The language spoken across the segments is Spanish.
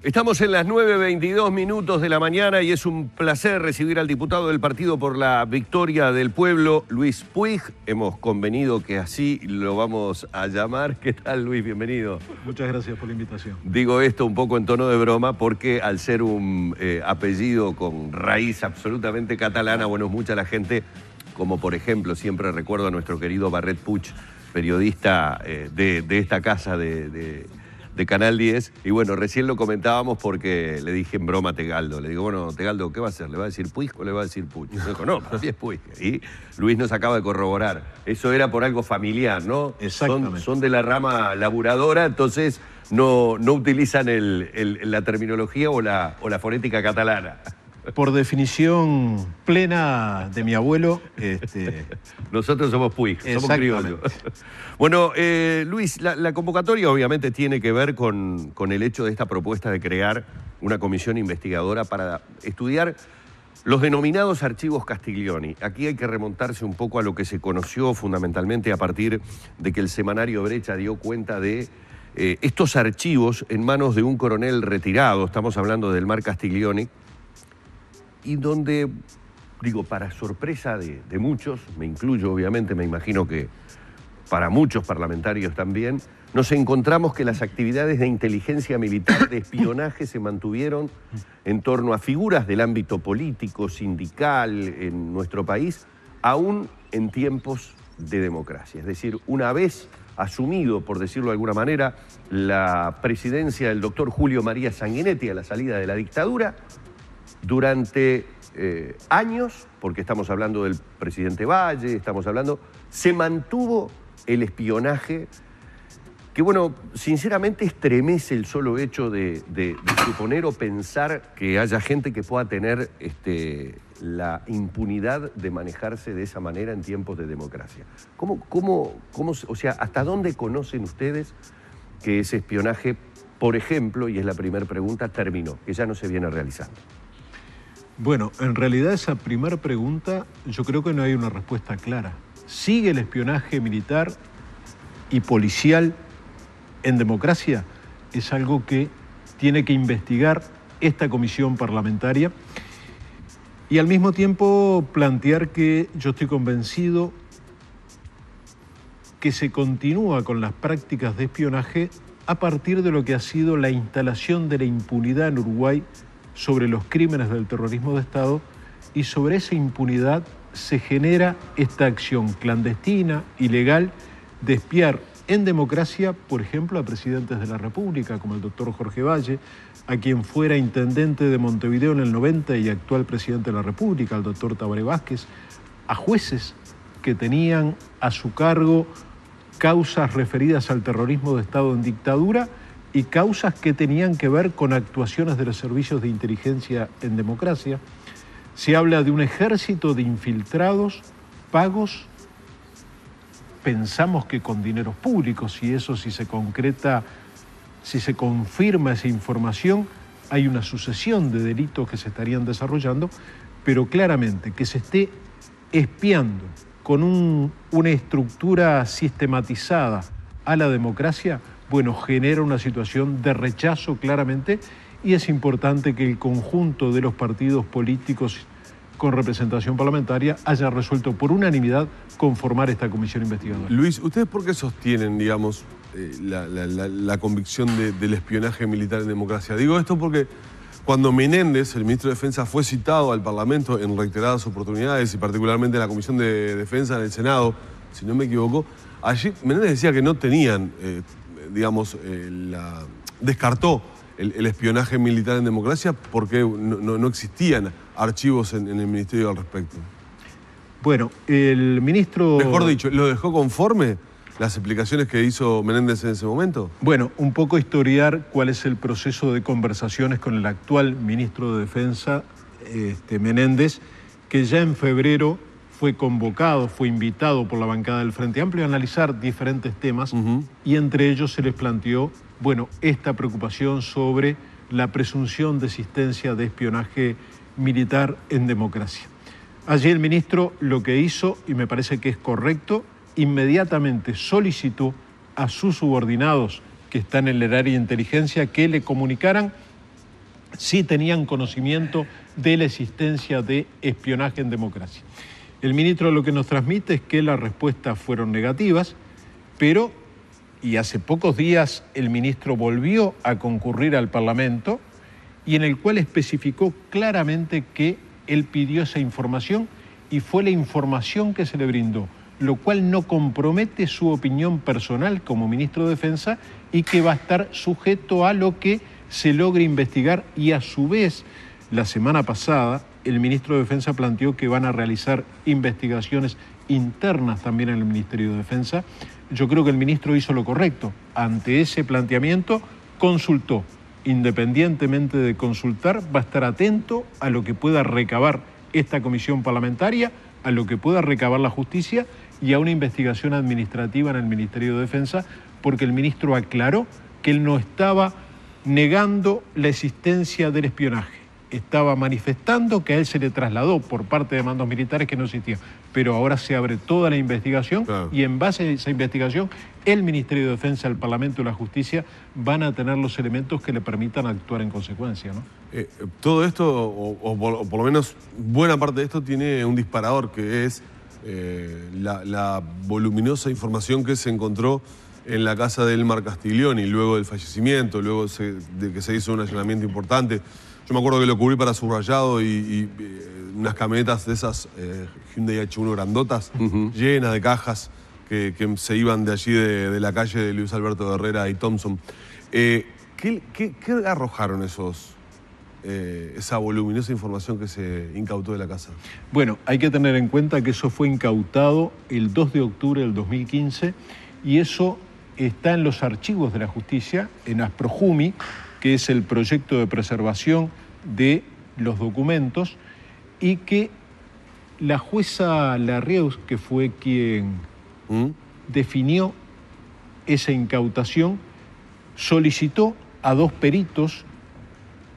Estamos en las 9:22 minutos de la mañana y es un placer recibir al diputado del Partido por la Victoria del Pueblo, Luis Puig. Hemos convenido que así lo vamos a llamar. ¿Qué tal, Luis? Bienvenido. Muchas gracias por la invitación. Digo esto un poco en tono de broma porque al ser un apellido con raíz absolutamente catalana, bueno, es mucha la gente, como por ejemplo, siempre recuerdo a nuestro querido Barret Puig, periodista de esta casa de Canal 10, y bueno, recién lo comentábamos porque le dije en broma a Tegaldo, le digo, bueno, Tegaldo, ¿qué va a hacer? ¿Le va a decir Puig o le va a decir Puig? Me dijo, no, para mí es Puig. Y Luis nos acaba de corroborar. Eso era por algo familiar, ¿no? Exactamente. Son de la rama laburadora, entonces no utilizan la terminología o la fonética catalana. Por definición plena de mi abuelo, Nosotros somos Puig, somos criollos. Bueno, Luis, la convocatoria obviamente tiene que ver con el hecho de esta propuesta de crear una comisión investigadora para estudiar los denominados archivos Castiglioni. Aquí hay que remontarse un poco a lo que se conoció fundamentalmente a partir de que el semanario Brecha dio cuenta de estos archivos en manos de un coronel retirado, estamos hablando del Mar Castiglioni, y donde, digo, para sorpresa de muchos, me incluyo obviamente, me imagino que para muchos parlamentarios también, nos encontramos que las actividades de inteligencia militar, de espionaje, se mantuvieron en torno a figuras del ámbito político, sindical en nuestro país, aún en tiempos de democracia. Es decir, una vez asumido, por decirlo de alguna manera, la presidencia del doctor Julio María Sanguinetti a la salida de la dictadura, durante años, porque estamos hablando del presidente Valle, se mantuvo el espionaje que, bueno, sinceramente estremece el solo hecho de suponer o pensar que haya gente que pueda tener la impunidad de manejarse de esa manera en tiempos de democracia. O sea, ¿hasta dónde conocen ustedes que ese espionaje, por ejemplo, y es la primera pregunta, terminó, que ya no se viene realizando? Bueno, en realidad esa primera pregunta yo creo que no hay una respuesta clara. ¿Sigue el espionaje militar y policial en democracia? Es algo que tiene que investigar esta comisión parlamentaria y al mismo tiempo plantear que yo estoy convencido que se continúa con las prácticas de espionaje a partir de lo que ha sido la instalación de la impunidad en Uruguay sobre los crímenes del terrorismo de Estado, y sobre esa impunidad se genera esta acción clandestina, ilegal, de espiar en democracia, por ejemplo, a presidentes de la República, como el doctor Jorge Valle, a quien fuera intendente de Montevideo en el 90 y actual presidente de la República, al doctor Tabaré Vázquez, a jueces que tenían a su cargo causas referidas al terrorismo de Estado en dictadura y causas que tenían que ver con actuaciones de los servicios de inteligencia en democracia. Se habla de un ejército de infiltrados pagos, pensamos que con dineros públicos, y eso si se concreta, si se confirma esa información, hay una sucesión de delitos que se estarían desarrollando, pero claramente que se esté espiando con una estructura sistematizada a la democracia, bueno, genera una situación de rechazo claramente, y es importante que el conjunto de los partidos políticos con representación parlamentaria haya resuelto por unanimidad conformar esta comisión investigadora. Luis, ¿ustedes por qué sostienen, digamos, la convicción del espionaje militar en democracia? Digo esto porque cuando Menéndez, el ministro de Defensa, fue citado al Parlamento en reiteradas oportunidades, y particularmente en la Comisión de Defensa en el Senado, si no me equivoco, allí Menéndez decía que no tenían, descartó el espionaje militar en democracia porque no existían archivos en el Ministerio al respecto. Bueno, el ministro... Mejor dicho, ¿lo dejó conforme las explicaciones que hizo Menéndez en ese momento? Bueno, un poco historiar cuál es el proceso de conversaciones con el actual ministro de Defensa, Menéndez, que ya en febrero fue convocado, fue invitado por la bancada del Frente Amplio a analizar diferentes temas, y entre ellos se les planteó, bueno, esta preocupación sobre la presunción de existencia de espionaje militar en democracia. Allí el ministro lo que hizo, y me parece que es correcto, inmediatamente solicitó a sus subordinados que están en el área de inteligencia que le comunicaran si tenían conocimiento de la existencia de espionaje en democracia. El ministro lo que nos transmite es que las respuestas fueron negativas, pero, y hace pocos días el ministro volvió a concurrir al Parlamento y en el cual especificó claramente que él pidió esa información y fue la información que se le brindó, lo cual no compromete su opinión personal como ministro de Defensa y que va a estar sujeto a lo que se logre investigar. Y a su vez, la semana pasada, el ministro de Defensa planteó que van a realizar investigaciones internas también en el Ministerio de Defensa. Yo creo que el ministro hizo lo correcto. Ante ese planteamiento, consultó. Independientemente de consultar, va a estar atento a lo que pueda recabar esta comisión parlamentaria, a lo que pueda recabar la justicia y a una investigación administrativa en el Ministerio de Defensa, porque el ministro aclaró que él no estaba negando la existencia del espionaje, estaba manifestando que a él se le trasladó por parte de mandos militares que no existía, pero ahora se abre toda la investigación y en base a esa investigación el Ministerio de Defensa, el Parlamento y la Justicia van a tener los elementos que le permitan actuar en consecuencia, ¿no? Todo esto, o por lo menos buena parte de esto, tiene un disparador que es la voluminosa información que se encontró en la casa de Elmar Castiglioni, luego del fallecimiento, luego de que se hizo un allanamiento importante. Yo me acuerdo que lo cubrí para Subrayado y unas camionetas de esas Hyundai H1 grandotas, llenas de cajas que se iban de allí, de la calle de Luis Alberto Herrera y Thompson. ¿Qué arrojaron esa voluminosa información que se incautó de la casa? Bueno, hay que tener en cuenta que eso fue incautado el 2 de octubre del 2015 y eso está en los archivos de la justicia, en ASPROJUMI, que es el proyecto de preservación de los documentos, y que la jueza Larreus, que fue quien definió esa incautación, solicitó a dos peritos,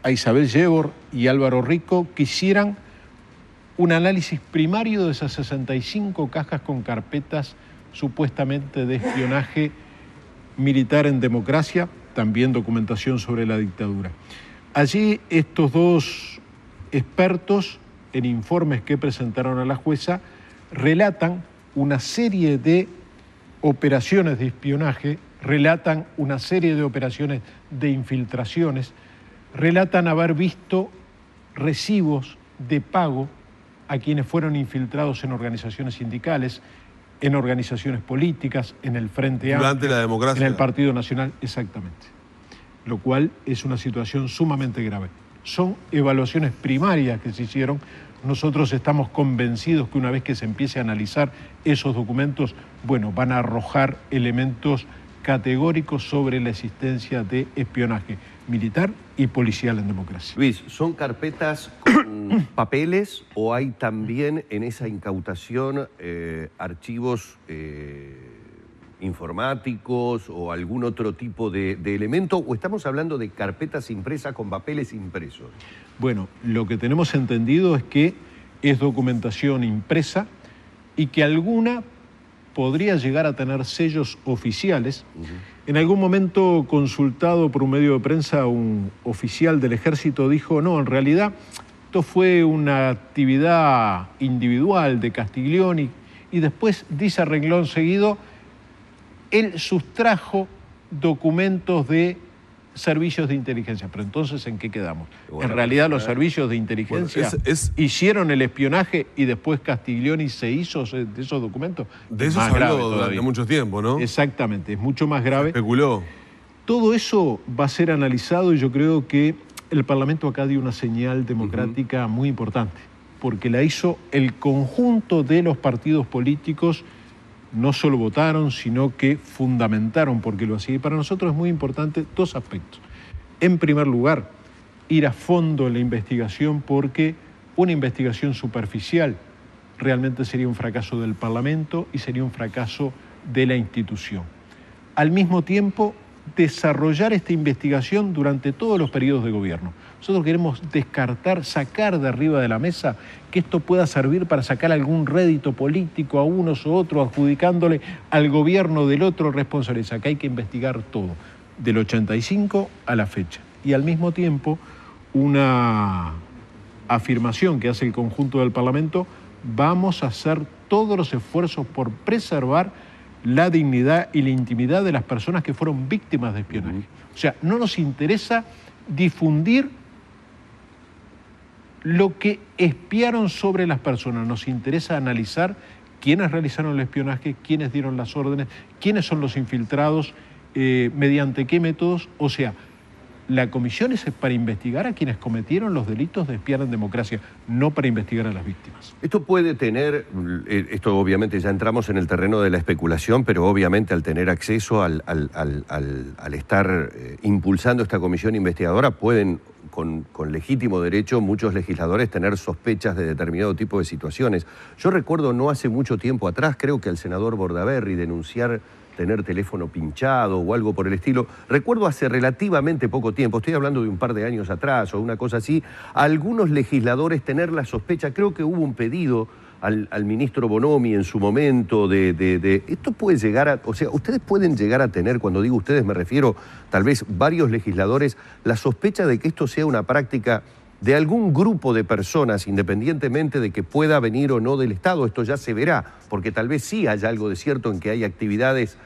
a Isabel Yebor y Álvaro Rico, que hicieran un análisis primario de esas 65 cajas con carpetas supuestamente de espionaje militar en democracia, también documentación sobre la dictadura. Allí estos dos expertos, en informes que presentaron a la jueza, relatan una serie de operaciones de espionaje, relatan una serie de operaciones de infiltraciones, relatan haber visto recibos de pago a quienes fueron infiltrados en organizaciones sindicales, en organizaciones políticas, en el Frente Amplio, durante la democracia, en el Partido Nacional, exactamente. Lo cual es una situación sumamente grave. Son evaluaciones primarias que se hicieron. Nosotros estamos convencidos que una vez que se empiece a analizar esos documentos, bueno, van a arrojar elementos categóricos sobre la existencia de espionaje militar y policial en democracia. Luis, ¿son carpetas con papeles o hay también en esa incautación archivos informáticos o algún otro tipo de elemento? ¿O estamos hablando de carpetas impresas con papeles impresos? Bueno, lo que tenemos entendido es que es documentación impresa y que alguna podría llegar a tener sellos oficiales. En algún momento, consultado por un medio de prensa, un oficial del Ejército dijo, no, en realidad esto fue una actividad individual de Castiglioni, y después dice a renglón seguido, él sustrajo documentos de servicios de inteligencia. Pero entonces, ¿en qué quedamos? Bueno, en realidad los servicios de inteligencia hicieron el espionaje y después Castiglioni se hizo de esos documentos. De eso se habló durante mucho tiempo, ¿no? Exactamente, es mucho más grave. Se especuló. Todo eso va a ser analizado y yo creo que el Parlamento acá dio una señal democrática muy importante, porque la hizo el conjunto de los partidos políticos. No solo votaron, sino que fundamentaron por qué lo hacía. Y para nosotros es muy importante dos aspectos. En primer lugar, ir a fondo en la investigación, porque una investigación superficial realmente sería un fracaso del Parlamento y sería un fracaso de la institución. Al mismo tiempo, desarrollar esta investigación durante todos los periodos de gobierno. Nosotros queremos descartar, sacar de arriba de la mesa que esto pueda servir para sacar algún rédito político a unos u otros, adjudicándole al gobierno del otro responsabilidad. Acá hay que investigar todo, del 85 a la fecha. Y al mismo tiempo, una afirmación que hace el conjunto del Parlamento: vamos a hacer todos los esfuerzos por preservar la dignidad y la intimidad de las personas que fueron víctimas de espionaje. O sea, no nos interesa difundir lo que espiaron sobre las personas, nos interesa analizar quiénes realizaron el espionaje, quiénes dieron las órdenes, quiénes son los infiltrados, mediante qué métodos. O sea, la comisión es para investigar a quienes cometieron los delitos de espiar en democracia, no para investigar a las víctimas. Esto puede tener, esto obviamente ya entramos en el terreno de la especulación, pero obviamente al tener acceso, al estar impulsando esta comisión investigadora, pueden con legítimo derecho muchos legisladores tener sospechas de determinado tipo de situaciones. Yo recuerdo no hace mucho tiempo atrás, creo que al senador Bordaberry denunciar tener teléfono pinchado o algo por el estilo. Recuerdo hace relativamente poco tiempo, estoy hablando de un par de años atrás o una cosa así, a algunos legisladores tener la sospecha. Creo que hubo un pedido al ministro Bonomi en su momento de esto puede llegar a, o sea, ustedes pueden llegar a tener, cuando digo ustedes me refiero tal vez varios legisladores, la sospecha de que esto sea una práctica de algún grupo de personas, independientemente de que pueda venir o no del Estado. Esto ya se verá, porque tal vez sí haya algo de cierto en que hay actividades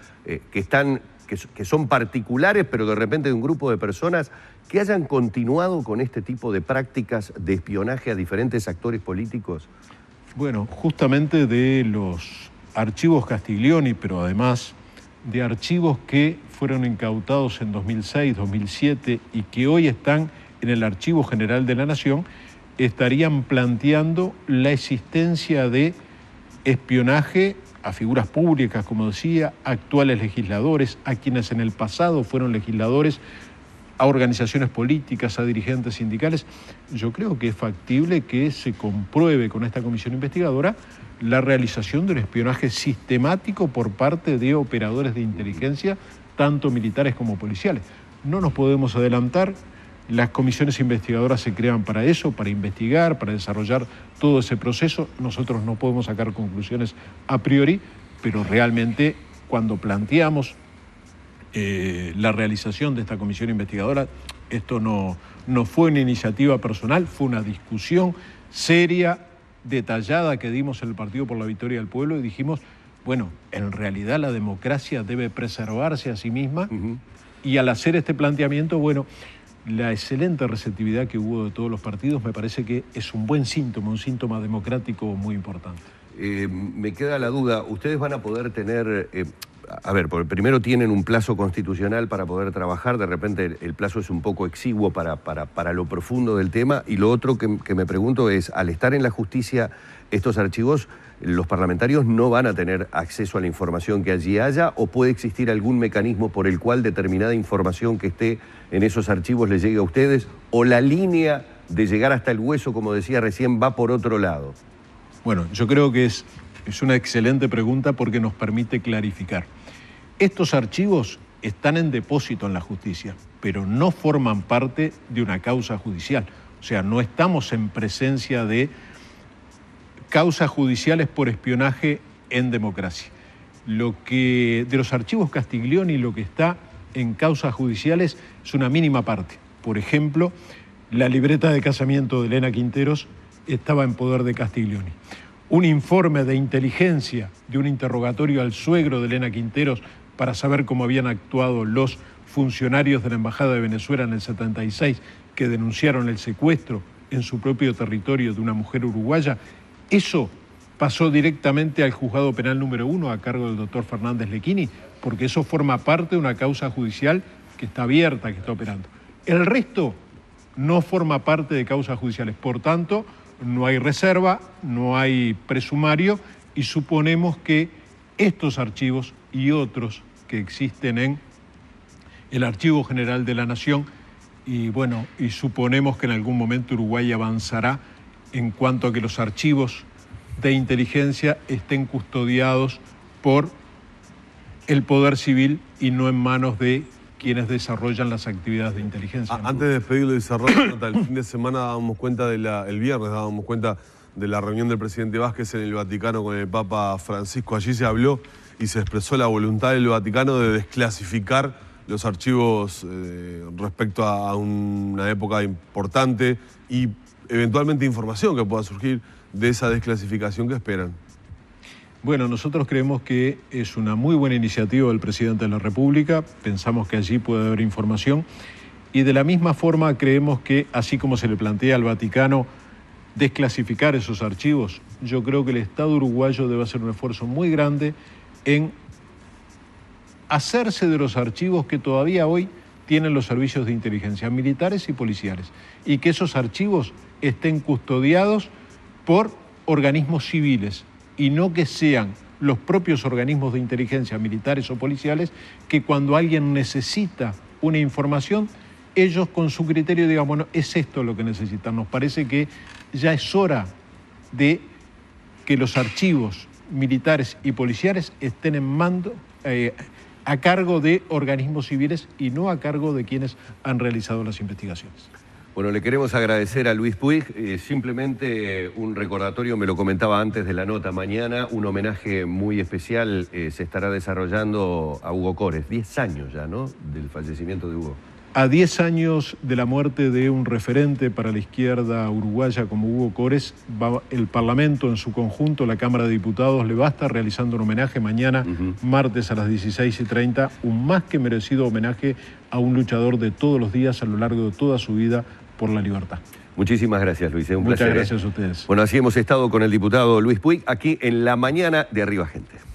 que son particulares, pero de repente de un grupo de personas que hayan continuado con este tipo de prácticas de espionaje a diferentes actores políticos. Bueno, justamente de los archivos Castiglioni, pero además de archivos que fueron incautados en 2006, 2007 y que hoy están en el Archivo General de la Nación, estarían planteando la existencia de espionaje a figuras públicas, como decía, a actuales legisladores, a quienes en el pasado fueron legisladores, a organizaciones políticas, a dirigentes sindicales. Yo creo que es factible que se compruebe con esta comisión investigadora la realización de un espionaje sistemático por parte de operadores de inteligencia, tanto militares como policiales. No nos podemos adelantar. Las comisiones investigadoras se crean para eso, para investigar, para desarrollar todo ese proceso. Nosotros no podemos sacar conclusiones a priori, pero realmente cuando planteamos la realización de esta comisión investigadora, esto no fue una iniciativa personal, fue una discusión seria, detallada que dimos en el Partido por la Victoria del Pueblo y dijimos, bueno, en realidad la democracia debe preservarse a sí misma y al hacer este planteamiento, bueno, la excelente receptividad que hubo de todos los partidos me parece que es un buen síntoma, un síntoma democrático muy importante. Me queda la duda, ustedes van a poder tener, a ver, primero tienen un plazo constitucional para poder trabajar, de repente el plazo es un poco exiguo para lo profundo del tema, y lo otro que me pregunto es, al estar en la justicia estos archivos, ¿los parlamentarios no van a tener acceso a la información que allí haya o puede existir algún mecanismo por el cual determinada información que esté en esos archivos les llegue a ustedes o la línea de llegar hasta el hueso, como decía recién, va por otro lado? Bueno, yo creo que es una excelente pregunta porque nos permite clarificar. Estos archivos están en depósito en la justicia, pero no forman parte de una causa judicial. O sea, no estamos en presencia de causas judiciales por espionaje en democracia. De los archivos Castiglioni, lo que está en causas judiciales es una mínima parte. Por ejemplo, la libreta de casamiento de Elena Quinteros estaba en poder de Castiglioni. Un informe de inteligencia de un interrogatorio al suegro de Elena Quinteros para saber cómo habían actuado los funcionarios de la Embajada de Venezuela en el 76 que denunciaron el secuestro en su propio territorio de una mujer uruguaya. Eso pasó directamente al Juzgado Penal número 1 a cargo del doctor Fernández Lequini, porque eso forma parte de una causa judicial que está abierta, que está operando. El resto no forma parte de causas judiciales, por tanto, no hay reserva, no hay presumario y suponemos que estos archivos y otros que existen en el Archivo General de la Nación y suponemos que en algún momento Uruguay avanzará en cuanto a que los archivos de inteligencia estén custodiados por el Poder Civil y no en manos de quienes desarrollan las actividades de inteligencia. Antes de despedirlo y desarrollo, el fin de semana dábamos cuenta el viernes dábamos cuenta de la reunión del presidente Vázquez en el Vaticano con el Papa Francisco. Allí se habló y se expresó la voluntad del Vaticano de desclasificar los archivos respecto a una época importante y eventualmente información que pueda surgir de esa desclasificación que esperan. Bueno, nosotros creemos que es una muy buena iniciativa del presidente de la República, pensamos que allí puede haber información y de la misma forma creemos que, así como se le plantea al Vaticano desclasificar esos archivos, yo creo que el Estado uruguayo debe hacer un esfuerzo muy grande en hacerse de los archivos que todavía hoy tienen los servicios de inteligencia militares y policiales y que esos archivos estén custodiados por organismos civiles y no que sean los propios organismos de inteligencia militares o policiales que cuando alguien necesita una información, ellos con su criterio digan, bueno, es esto lo que necesitan. Nos parece que ya es hora de que los archivos militares y policiales estén en mando, a cargo de organismos civiles y no a cargo de quienes han realizado las investigaciones. Bueno, le queremos agradecer a Luis Puig, simplemente un recordatorio, me lo comentaba antes de la nota, mañana un homenaje muy especial se estará desarrollando a Hugo Cores, 10 años ya, ¿no?, del fallecimiento de Hugo. A 10 años de la muerte de un referente para la izquierda uruguaya como Hugo Cores, el Parlamento en su conjunto, la Cámara de Diputados, le va a estar realizando un homenaje mañana, martes a las 16:30, un más que merecido homenaje a un luchador de todos los días a lo largo de toda su vida por la libertad. Muchísimas gracias, Luis. Un Muchas placer. Gracias a ustedes. Bueno, así hemos estado con el diputado Luis Puig aquí en La Mañana de Arriba Gente.